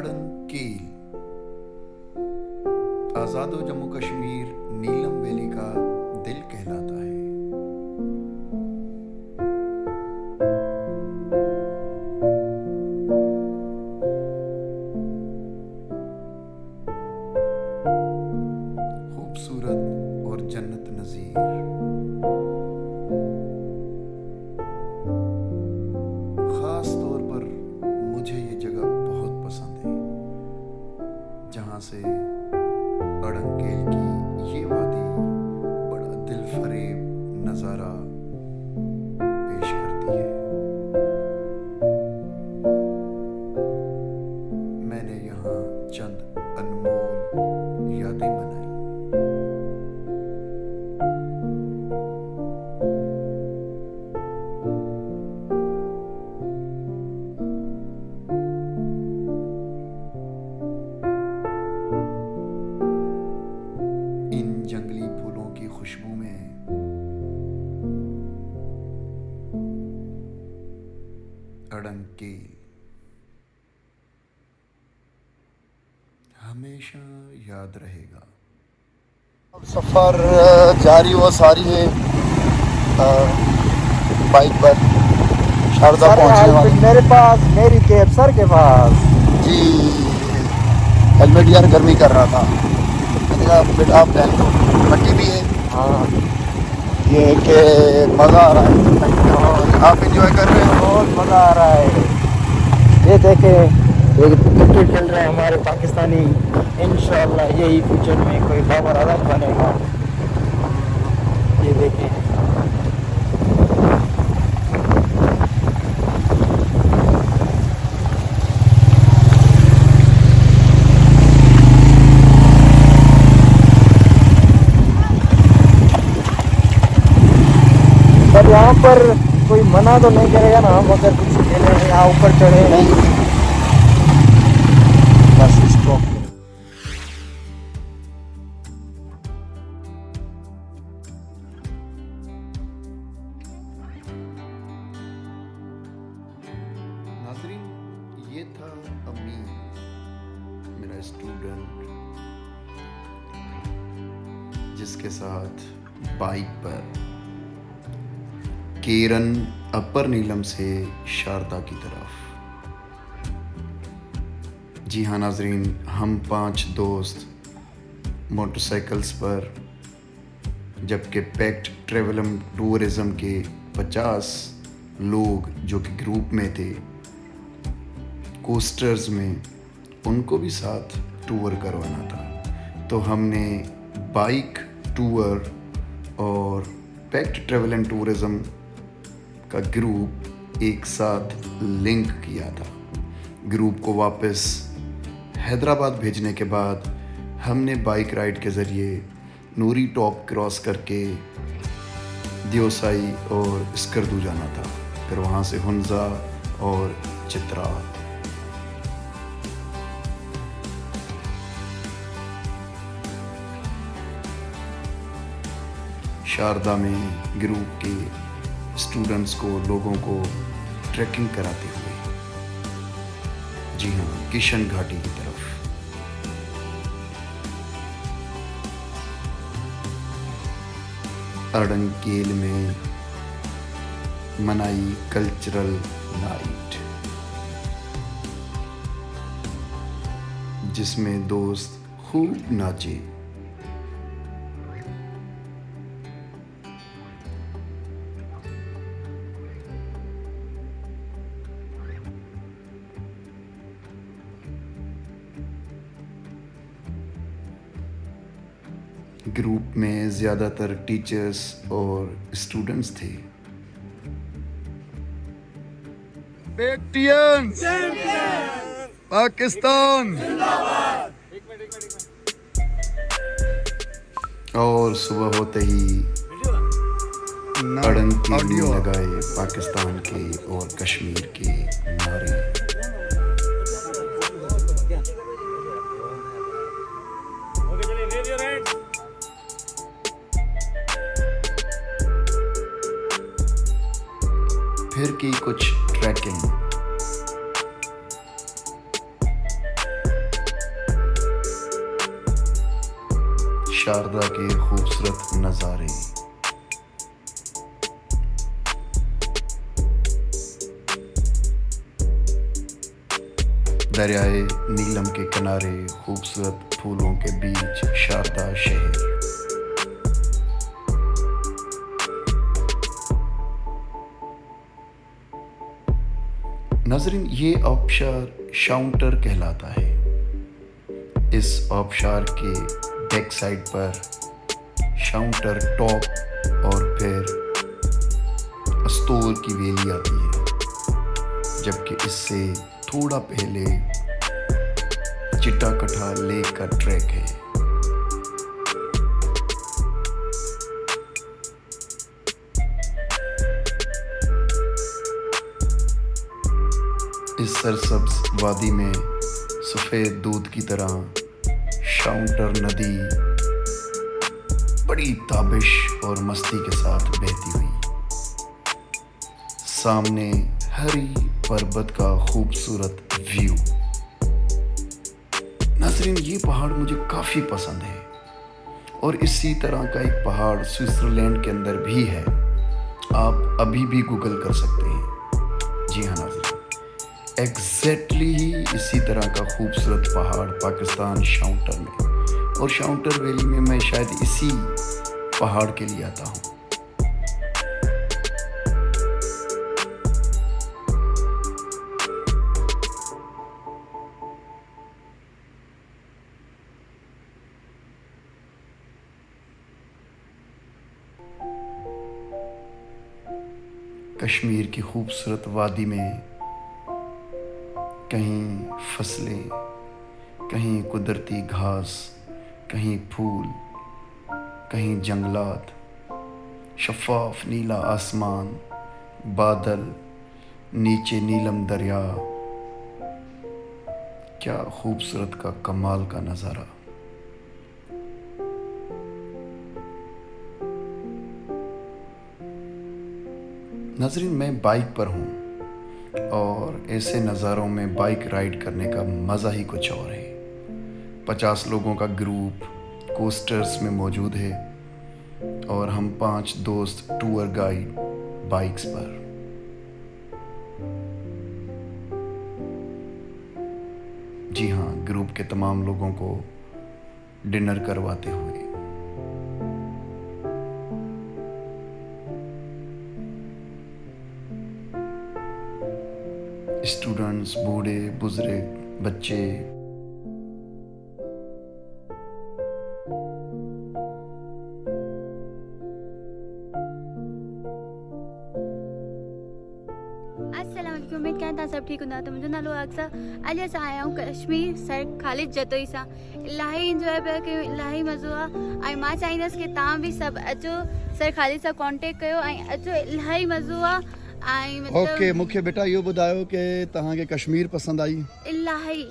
अड़नकेल आज़ादो जम्मू कश्मीर नीलम valley का दिल कहलाता है। खूबसूरत और जन्नत नज़ीर। ख़ास तौर पर मुझे ये जगह बहुत पसंद है, जहाँ से अड़नकेल की ये वादी बड़ा दिलफरेब नज़ारा पेश करती है। मैंने यहाँ चंद अनमोल यादें बनाई। इन जंगली फूलों की खुशबू में अड़नकेल हमेशा याद रहेगा। सफ़र जारी व सारी है। बाइक पर शारदा पहुंचने वाले। मेरे पास मेरी कैब सर के पास जी हेलमेट यार गर्मी कर रहा था, मैंने कहा बेटा आप पहन लो, मट्टी भी है। हाँ ये कि मज़ा आ रहा है, आप इंजॉय कर रहे हो। बहुत मज़ा आ रहा है। ये देखे एक क्रिकेट खेल रहे हैं हमारे पाकिस्तानी, इंशाल्लाह यही फ्यूचर में कोई बाबर आजम बनेगा। ये देखें पर यहाँ पर कोई मना तो नहीं करेगा ना हम अगर कुछ खेले यहाँ ऊपर चढ़े नहीं। Bus stop. नाज़रीन, ये था अमीन, मेरा स्टूडेंट, जिसके साथ बाइक पर केरन अपर नीलम से शारदा की तरफ। जी हाँ नाज़रीन, हम 5 दोस्त मोटरसाइकिल्स पर, जबकि पैक्ड ट्रैवल टूरिज़म के 50 लोग जो कि ग्रुप में थे, कोस्टर्स में, उनको भी साथ टूर करवाना था। तो हमने बाइक टूर और पैक्ड ट्रैवल एंड टूरिज़म का ग्रुप एक साथ लिंक किया था। ग्रुप को वापस हैदराबाद भेजने के बाद हमने बाइक राइड के ज़रिए नूरी टॉप क्रॉस करके देवसाई और स्कर्दू जाना था, फिर वहाँ से हुंजा और चित्राल। शारदा में ग्रुप के स्टूडेंट्स को, लोगों को ट्रैकिंग कराते हुए, जी हाँ, किशन घाटी की तरफ। अड़नकेल में मनाई कल्चरल नाइट, जिसमें दोस्त खूब नाचे। ग्रुप में ज़्यादातर टीचर्स और स्टूडेंट्स थे। पाकिस्तान और सुबह होते ही अड़नकेल में लगाए पाकिस्तान के और कश्मीर के नारे। फिर की कुछ ट्रैकिंग। शारदा के खूबसूरत नज़ारे। दरियाए नीलम के किनारे खूबसूरत फूलों के बीच शारदा शहर। नाज़रीन, ये आबशार शाउंटर कहलाता है। इस आबशार के बैक साइड पर शाउंटर टॉप और फिर अस्तोर की वैली आती है, जबकि इससे थोड़ा पहले चिट्टा कठा लेक का ट्रैक है। इस सरसब्ज वादी में सफ़ेद दूध की तरह शाउंटर नदी बड़ी ताबिश और मस्ती के साथ बहती हुई। सामने हरी पर्वत का खूबसूरत व्यू। नाज़रीन, ये पहाड़ मुझे काफ़ी पसंद है और इसी तरह का एक पहाड़ स्विट्ज़रलैंड के अंदर भी है। आप अभी भी गूगल कर सकते हैं। जी हाँ नाज़रीन, एग्जैक्टली इसी तरह का खूबसूरत पहाड़ पाकिस्तान शाउंटर में, और शाउंटर वैली में मैं शायद इसी पहाड़ के लिए आता हूँ। कश्मीर की खूबसूरत वादी में कहीं फसलें, कहीं कुदरती घास, कहीं फूल, कहीं जंगलात, शफाफ नीला आसमान, बादल, नीचे नीलम दरिया। क्या खूबसूरत का कमाल का नज़ारा। नाज़रीन, मैं बाइक पर हूँ और ऐसे नज़ारों में बाइक राइड करने का मज़ा ही कुछ और है। 50 लोगों का ग्रुप कोस्टर्स में मौजूद है और हम 5 दोस्त टूर गाइड बाइक्स पर। जी हाँ, ग्रुप के तमाम लोगों को डिनर करवाते हुए। स्टूडेंट्स, बूढ़े, बुजुर्ग, बच्चे। अस्सलामुअलैकुम, उम्मीद करता सब ठीक हूंदा। तो मुंहिंजो नालो अक्सा। अॼु असां आया आहियूं कश्मीर सर ख़ालिद जतोई सां। इलाही इंजॉय पिया कयूं, इलाही मज़ो आहे। ऐं मां चाहींदसि की तव्हां बि सभु अचो, सर ख़ालिद सां कॉन्टेक्ट कयो ऐं अचो, इलाही मज़ो आहे। ओके, मूंखे बेटा इहो ॿुधायो कि तव्हांखे कश्मीर पसंदि आई? इलाही।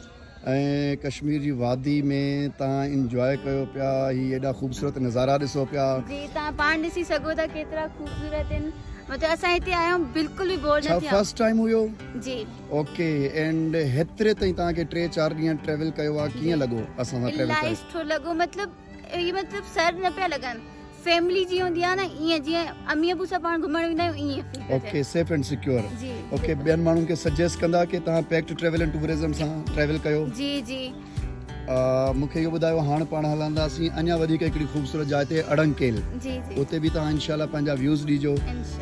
ऐं कश्मीर जी वादी में तव्हां इंजॉय कयो पिया, ही एॾा ख़ूबसूरत नज़ारा ॾिसो पिया? जी, तव्हां पाण ॾिसी सघो था केतिरा ख़ूबसूरत आहिनि। मतलब असां हिते आया आहियूं, बिल्कुल भी बोर न थिया। फर्स्ट टाइम हुयो? जी। ओके, एंड हेतिरे ताईं तव्हांखे 3-4 ॾींहं ट्रेवल कयो आहे, कीअं लॻो असां सां ट्रेवल इलाही सुठो लॻो। मतलब ये मतलब सर न पिया लॻनि, फैमिली जी हूंदी आहे न, ईअं जीअं अम्मी अबू सां पाण घुमण वेंदा आहियूं ईअं। Okay, safe and secure. जी। ओके, ॿियनि माण्हुनि खे सजेस्ट कंदा कि तव्हां पैक्ड ट्रेवल एंड टूरिज्म सां ट्रेवल कयो? जी जी। मूंखे इहो ॿुधायो, हाणे पाण हलंदासीं अञा वधीक हिकिड़ी ख़ूबसूरत जाइ ते अड़ंकेल। जी जी। उते बि तव्हां इंशाल्लाह पंहिंजा व्यूज़ ॾिजो।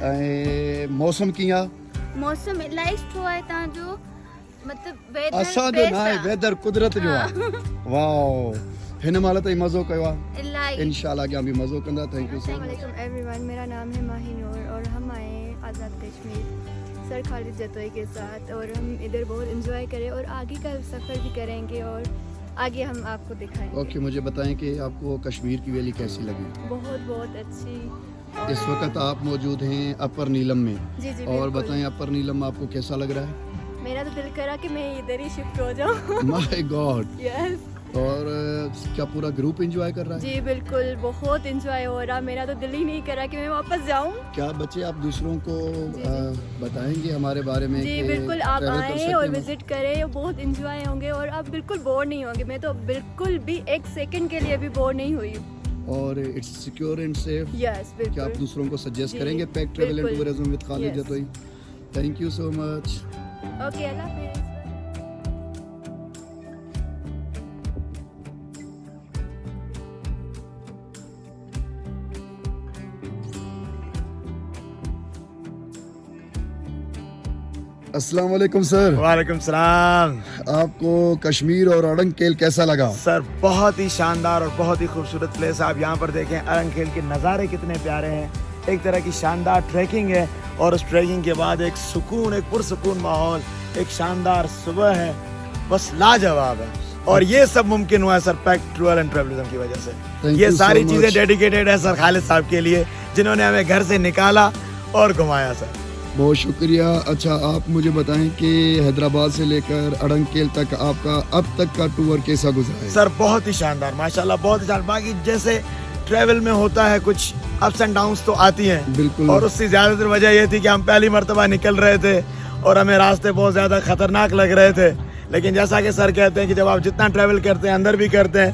ऐं मौसम कीअं आहे? मौसम इलाही सुठो आहे तव्हांजो, मतलब वेदर असांजो न आहे, वेदर कुदरत जो आहे। वाओ, हिन महिल ताईं मज़ो कयो आहे? इलाही। इंशाल्लाह अॻियां बि मज़ो कंदा। Thank you so much. अस्सलाम एवरीवन, मेरा नाम है माही नूर और हम आए हैं आज़ाद कश्मीर सर खालिद जतोई के साथ, और हम इधर बहुत इंजॉय करें और आगे का सफ़र भी करेंगे और आगे हम आपको दिखाएंगे। ओके, मुझे बताएं कि आपको कश्मीर की वैली कैसी लगी? बहुत बहुत अच्छी। इस वक्त आप मौजूद हैं अपर नीलम में। जी जी। और बिल्कुल। बताएं अपर नीलम आपको कैसा लग रहा है? मेरा तो दिल करा कि मैं इधर ही शिफ्ट हो जाऊँ। My God. यस। और क्या पूरा ग्रुप एंजॉय कर रहा है? जी बिल्कुल, बहुत इंजॉय हो रहा। मेरा तो दिल ही नहीं करा कि मैं वापस जाऊँ। क्या बच्चे आप दूसरों को जी। बताएंगे हमारे बारे में? जी कि बिल्कुल, आप travel कर आएँ सकते और हैं? विजिट करें, बहुत इंजॉय होंगे और आप बिल्कुल बोर नहीं होंगे। मैं तो बिल्कुल भी 1 सेकंड के लिए भी बोर नहीं हुई हूँ। और it's secure and safe. Yes क्या आप बिल्कुल। दूसरों को सजेस्ट जी, करेंगे पैक ट्रैवल एंड बिल्कुल। Tourism with Khalid Yes. Jatoi? Thank you so much. Okay, अल्लाह हाफिज़। अस्सलाम वालेकुम सर। वालेकुम सलाम। आपको कश्मीर और अड़ंगकेल कैसा लगा? सर बहुत ही शानदार और बहुत ही खूबसूरत प्लेस है। आप यहाँ पर देखें अरंगखेल के नज़ारे कितने प्यारे हैं। एक तरह की शानदार ट्रैकिंग है और उस ट्रैकिंग के बाद एक सुकून, एक पुरसुकून माहौल, एक शानदार सुबह है, बस लाजवाब है। और ये सब मुमकिन हुआ है सर पैक टूर एंड ट्रैवलिज्म की वजह से। Thank ये you so सारी चीज़ें much. डेडिकेटेड है सर खालिद साहब के लिए, जिन्होंने हमें घर से निकाला और घुमाया सर। बहुत शुक्रिया। अच्छा आप मुझे बताएं कि हैदराबाद से लेकर अड़ंगकेल तक आपका अब तक का टूर कैसा गुजरा है? सर बहुत ही शानदार, माशाल्लाह बहुत ही शानदार। बाकी जैसे ट्रैवल में होता है कुछ अप्स एंड डाउन्स तो आती हैं, बिल्कुल। और उससे ज्यादातर वजह ये थी कि हम पहली मर्तबा निकल रहे थे और हमें रास्ते बहुत ज्यादा खतरनाक लग रहे थे। लेकिन जैसा कि सर कहते हैं कि जब आप जितना ट्रैवल करते हैं अंदर भी करते हैं,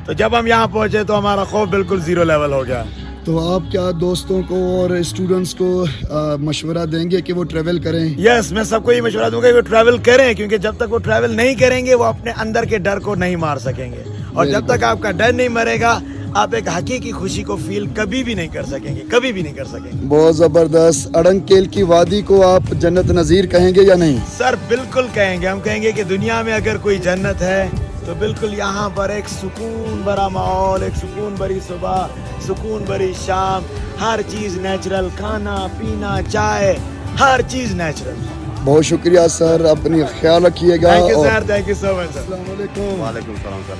तो जब हम यहाँ पहुंचे तो हमारा खौफ बिल्कुल जीरो लेवल हो गया। तो आप क्या दोस्तों को और स्टूडेंट्स को मशवरा देंगे कि वो ट्रैवल करें? यस, मैं सबको ये मशवरा दूंगा कि वो ट्रैवल करें, क्योंकि जब तक वो ट्रैवल नहीं करेंगे वो अपने अंदर के डर को नहीं मार सकेंगे। और Very जब तक आपका डर नहीं मरेगा आप एक हकीकी खुशी को फील कभी भी नहीं कर सकेंगे, कभी भी नहीं कर सकेंगे। बहुत जबरदस्त। अड़ंगकेल की वादी को आप जन्नत नजीर कहेंगे या नहीं? सर बिल्कुल कहेंगे, हम कहेंगे कि दुनिया में अगर कोई जन्नत है तो बिल्कुल यहाँ पर एक सुकून भरा माहौल, एक सुकून भरी सुबह, सुकून भरी शाम, हर चीज नेचुरल, खाना पीना चाय हर चीज नेचुरल। बहुत शुक्रिया सर, अपनी ख्याल रखिएगा। थैंक यू और sir, thank you so much sir. अस्सलाम वालेकुम। वालेकुम सलाम सर।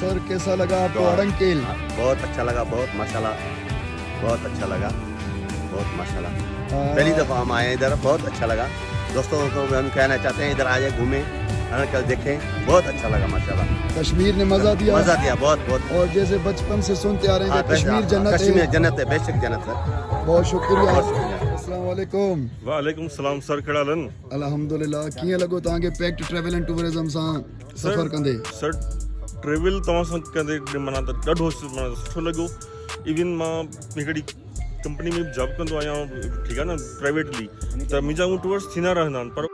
सर कैसा लगा आपको अड़ंगकेल? बहुत अच्छा लगा, बहुत माशाल्लाह, बहुत अच्छा लगा, बहुत माशाल्लाह। आ, पहली दफ़ा हम आए हैं इधर, बहुत अच्छा लगा। दोस्तों को भी हम कहना चाहते हैं इधर आ जाए, घूमें, कल देखें, बहुत अच्छा लगा माशाल्लाह। कश्मीर ने मजा दिया। मज़ा दिया बहुत बहुत। और जैसे बचपन से सुनते आ रहे हैं कि कश्मीर जन्नत कश्मीर है। जन्नत है, बेशक जन्नत है। बहुत शुक्रिया। बहुत शुक्रिया। अस्सलाम वालेकुम। वालेकुम सलाम सर, कहिड़ा लन? अल्हम्दुलिल्लाह। कीअं लॻो तव्हांखे पैक्ट ट्रैवल एंड टूरिज्म सां सफ़र कंदे? सर ट्रेवल तव्हां सां कंदे माना त ॾाढो सुठो लॻो। इवन मां हिकिड़ी कंपनी में जॉब कंदो आहियां, ठीकु आहे न, प्राइवेटली, त मुंहिंजा उहे टूर्स थींदा रहंदा आहिनि। पर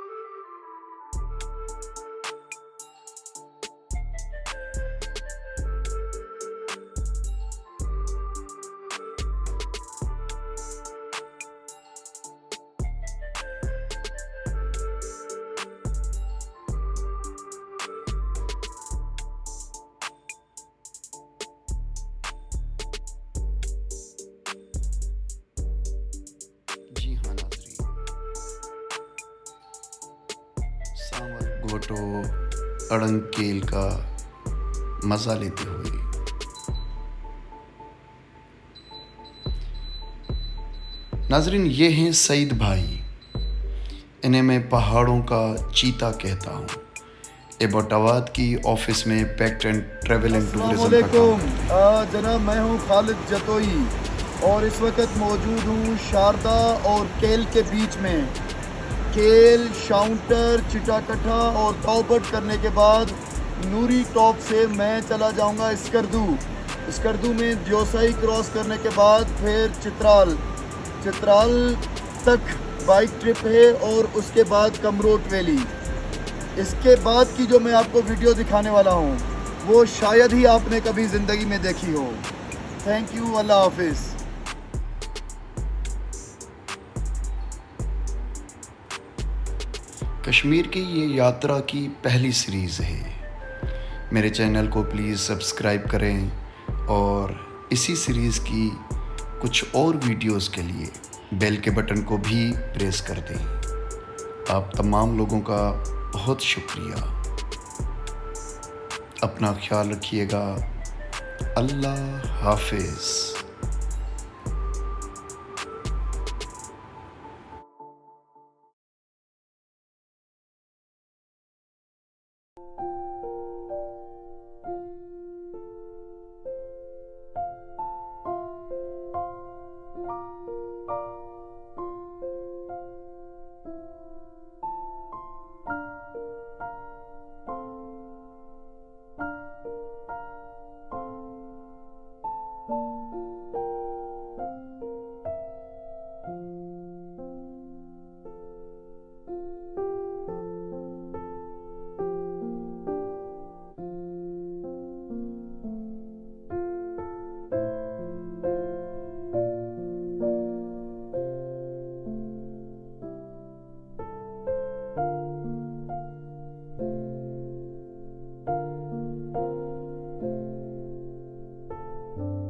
जी हाँ नाज़रीन, सामर गोटो अड़ंगकेल का मज़ा लेते हुए नाज़रीन, ये हैं सईद भाई। इन्हें मैं पहाड़ों का चीता कहता हूँ। एबोटाबाद की ऑफिस में Pact and Travel and Tourism का काम। जनाब मैं हूँ खालिद जतोई और इस वक्त मौजूद हूँ शारदा और केल के बीच में। केल, शाउंटर, चिटाकठा और तौबट करने के बाद नूरी टॉप से मैं चला जाऊँगा स्कर्दू। स्कर्दू में दियोसाई क्रॉस करने के बाद फिर चित्राल तक बाइक ट्रिप है और उसके बाद कमरोट वैली। इसके बाद की जो मैं आपको वीडियो दिखाने वाला हूँ वो शायद ही आपने कभी ज़िंदगी में देखी हो। थैंक यू, अल्लाह हाफिज़। कश्मीर की ये यात्रा की पहली सीरीज़ है। मेरे चैनल को प्लीज़ सब्सक्राइब करें और इसी सीरीज़ की कुछ और वीडियोस के लिए बेल के बटन को भी प्रेस कर दें। आप तमाम लोगों का बहुत शुक्रिया। अपना ख्याल रखिएगा। अल्लाह हाफिज़। है।